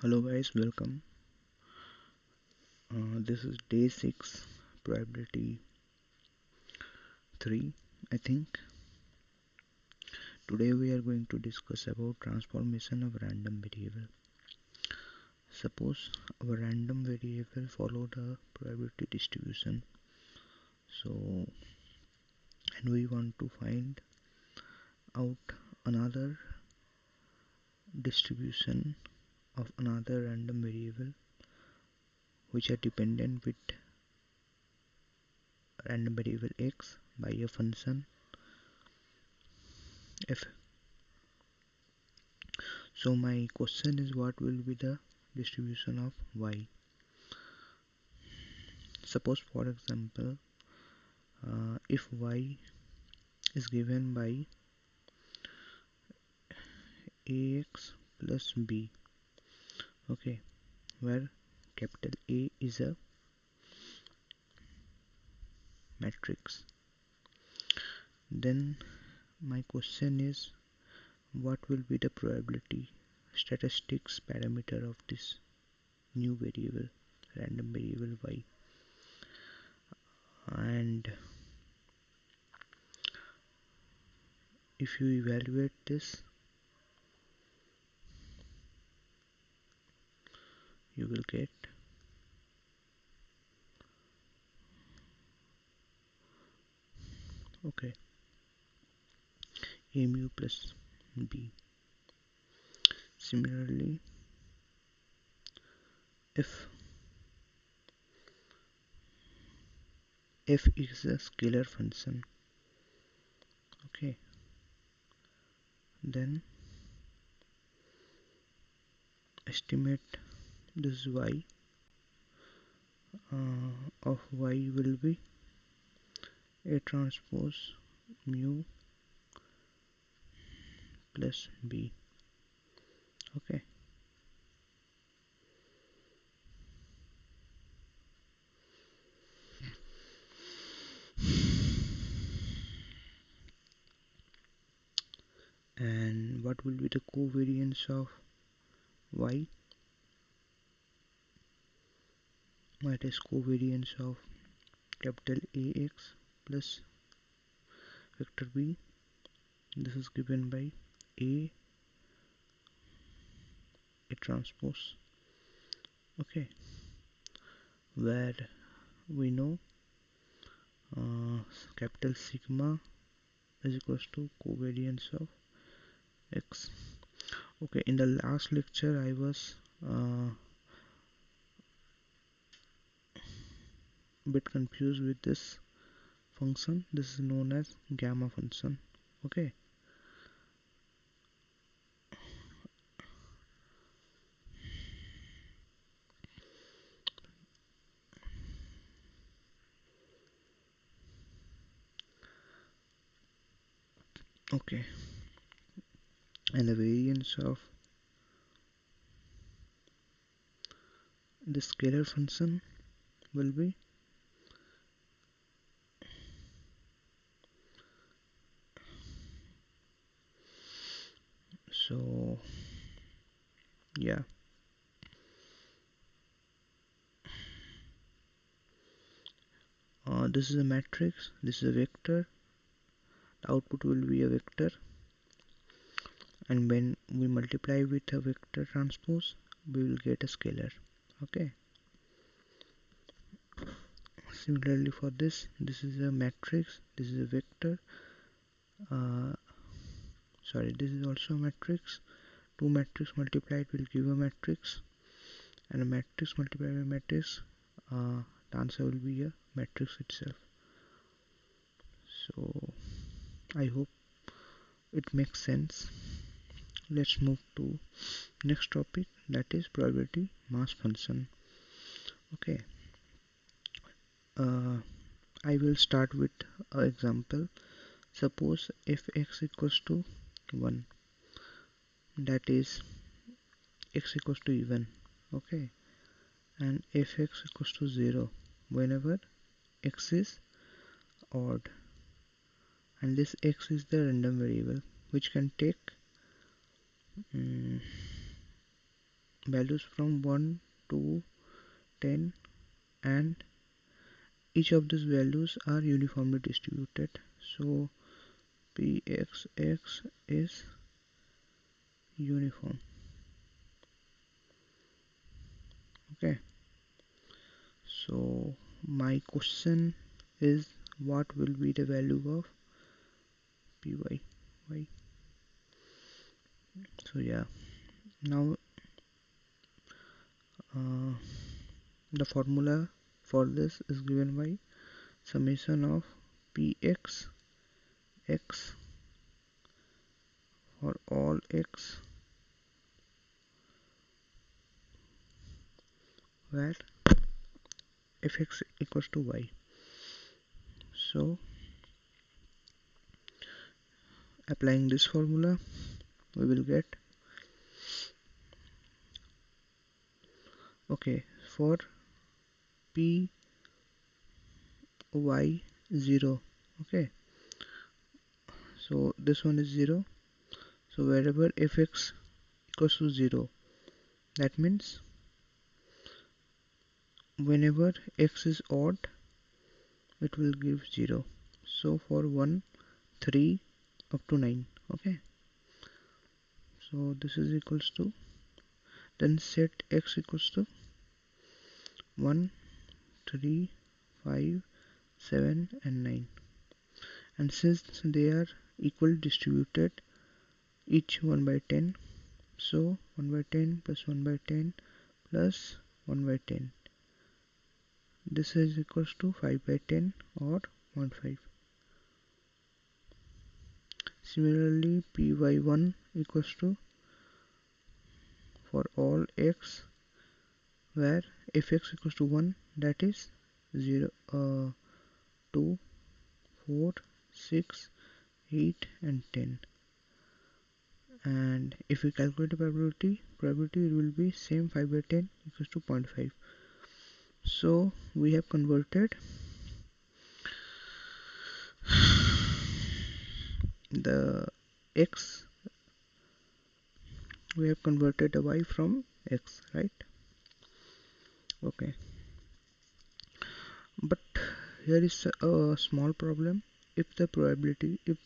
Hello guys, welcome. This is day 6, probability 3, I think. Today we are going to discuss about transformation of random variable. Suppose our random variable followed a probability distribution. So, and we want to find out another distribution of another random variable which are dependent with random variable x by a function f. So my question is, what will be the distribution of y? Suppose for example, if y is given by ax plus b, okay, where capital A is a matrix, then my question is, what will be the probability statistics parameter of this new variable, random variable y? And if you evaluate this, you will get okay, a mu plus b. Similarly, if f is a scalar function, okay, then estimate this y of y will be a transpose mu plus b. Okay, and what will be the covariance of y? That is covariance of capital AX plus vector b. This is given by a transpose, okay, where we know capital sigma is equals to covariance of x. Okay, in the last lecture I was a bit confused with this function. This is known as gamma function. Okay, okay, and the variance of the scalar function will be so yeah, this is a matrix, this is a vector, the output will be a vector, and when we multiply with a vector transpose we will get a scalar. Okay, similarly for this is a matrix, this is a vector, uh, sorry, this is also a matrix. Two matrix multiplied will give a matrix, and a matrix multiplied by matrix, the answer will be a matrix itself. So I hope it makes sense. Let's move to next topic, that is probability mass function. Okay, uh, I will start with an example. Suppose if x equals to 1, that is x equals to even, okay, and if x equals to 0 whenever x is odd, and this x is the random variable which can take values from 1 to 10, and each of these values are uniformly distributed. So Pxx is uniform. Okay, so my question is, what will be the value of Py? Why? So yeah, now uh, the formula for this is given by summation of Px x for all x where fx equals to y. So applying this formula, we will get, okay, for Py 0, okay, so this one is 0. So wherever fx equals to 0, that means whenever x is odd, it will give 0. So for 1, 3 up to 9, okay, so this is equals to, then set x equals to 1, 3, 5, 7 and 9, and since they are equal distributed, each 1 by 10, so 1 by 10 plus 1 by 10 plus 1 by 10, this is equals to 5 by 10 or 1.5. Similarly, py1 equals to, for all x where fx equals to 1, that is 0, 2, 4, 6, 8 and 10, and if we calculate the probability it will be same, 5 by 10 equals to 0.5. So we have converted the x, we have converted the y from x, right? Okay, but here is a small problem. If the probability, if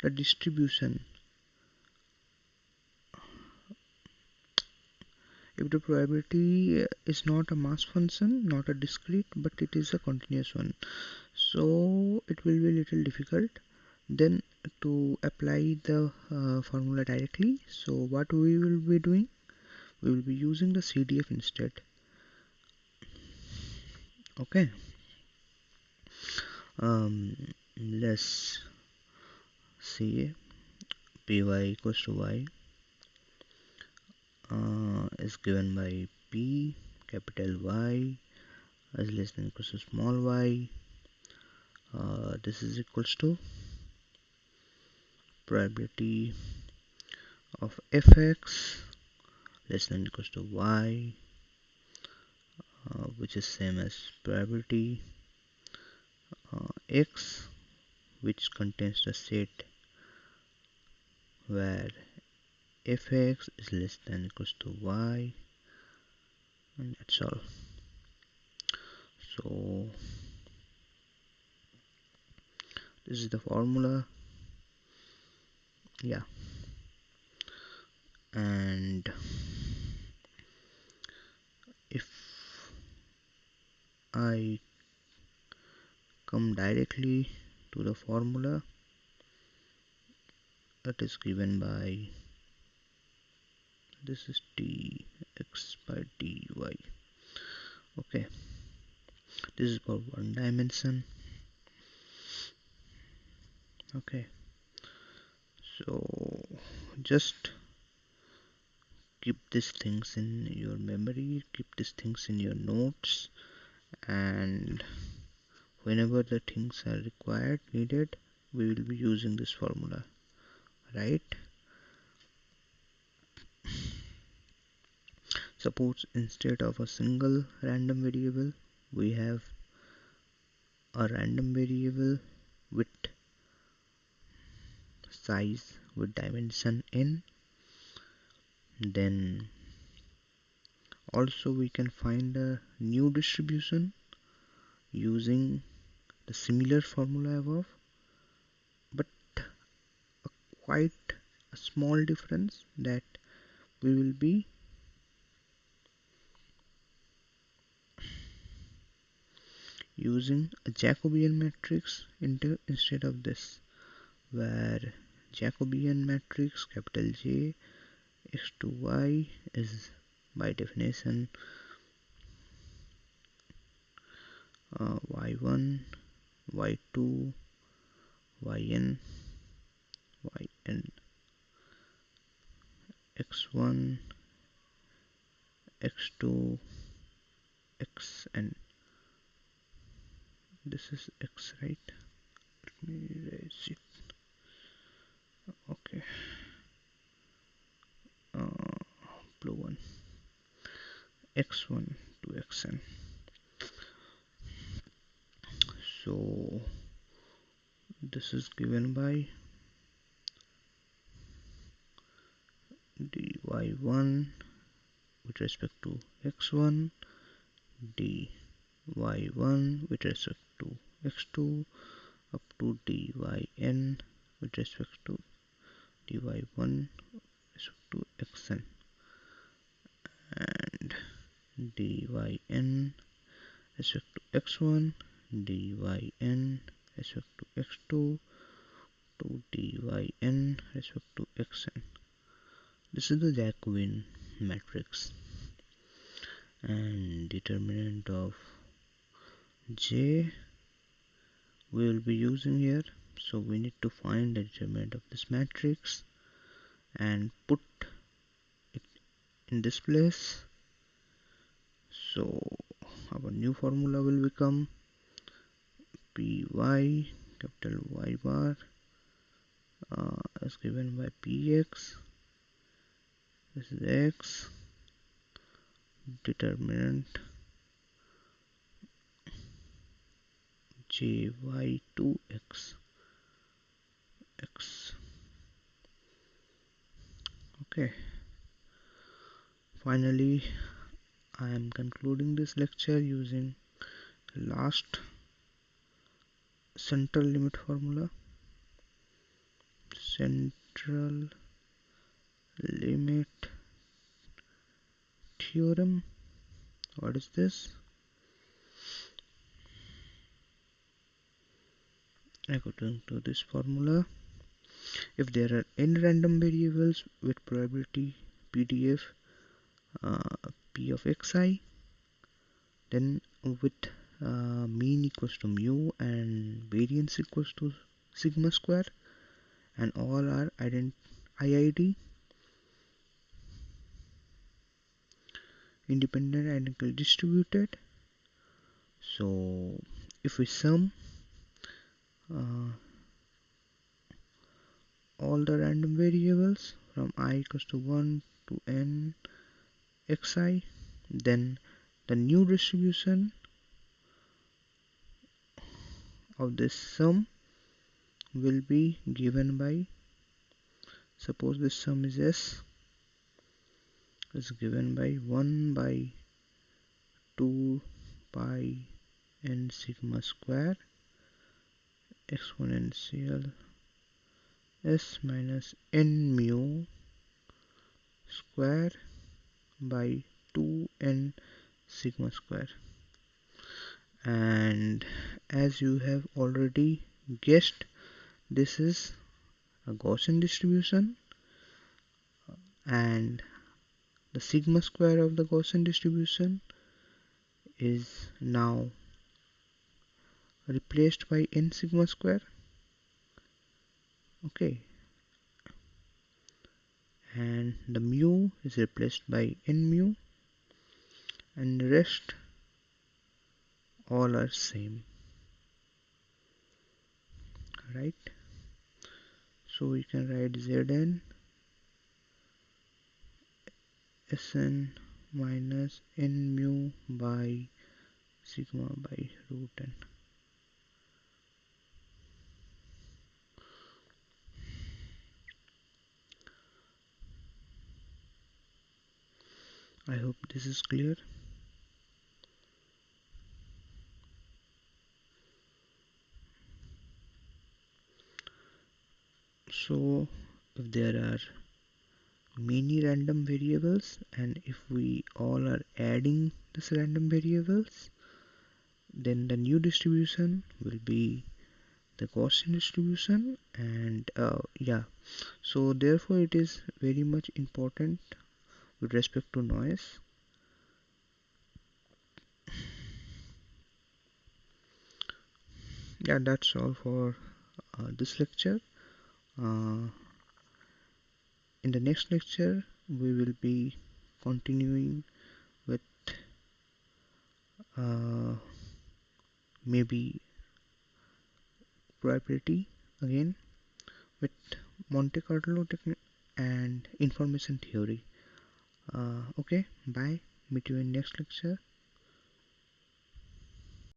the distribution, if the probability is not a mass function, not a discrete, but it is a continuous one, so it will be a little difficult then to apply the formula directly. So what we will be doing, we will be using the CDF instead. Okay, let's see, py equals to y is given by p capital Y is less than equals to small y. This is equals to probability of fx less than equals to y, which is same as probability x, which contains the set where fx is less than equals to y, and that's all. So this is the formula, yeah, and if I come directly to the formula, that is given by, this is dx by dy. Okay, this is for one dimension. Okay, so just keep these things in your memory, keep these things in your notes, and whenever the things are required, needed, we will be using this formula, right? Suppose instead of a single random variable, we have a random variable with size with dimension n, then Also, we can find a new distribution using the similar formula above, but quite a small difference that we will be using a Jacobian matrix instead of this, where Jacobian matrix capital J x to y is by definition y1, y2, yn, yn, x1, x2, xn. This is x, right? Let me erase it. Okay. Blue one. x1 to xn. So this is given by dy1 with respect to x1, dy1 with respect to x2, up to dyn with respect to dy1 with respect to xn, and dyn respect to x1, dyn respect to x2, to dyn respect to xn. This is the Jacobian matrix, and determinant of J we will be using here. So we need to find the determinant of this matrix and put it in this place. So our new formula will become Py capital Y bar is given by Px. This is x, determinant jy2x, x. Okay. Finally, I am concluding this lecture using last central limit formula. Central limit theorem. What is this? According to this formula, if there are n random variables with probability PDF p of xi, then with mean equals to mu and variance equals to sigma square, and all are IID, independent identically distributed. So if we sum all the random variables from I equals to 1 to n xi, then the new distribution of this sum will be given by, suppose this sum is s, is given by 1 by 2 pi n sigma square exponential s minus n mu square by 2n sigma square. And as you have already guessed, this is a Gaussian distribution, and the sigma square of the Gaussian distribution is now replaced by n sigma square. Okay, and the mu is replaced by n mu, and the rest all are same, right? So we can write Zn Sn minus n mu by sigma by root n. I hope this is clear. So if there are many random variables and if we all are adding this random variables, then the new distribution will be the Gaussian distribution. And yeah, so therefore it is very much important with respect to noise. Yeah, that's all for this lecture. uh, in the next lecture we will be continuing with uh, maybe probability again, with Monte Carlo technique and information theory. Okay, bye. Meet you in next lecture.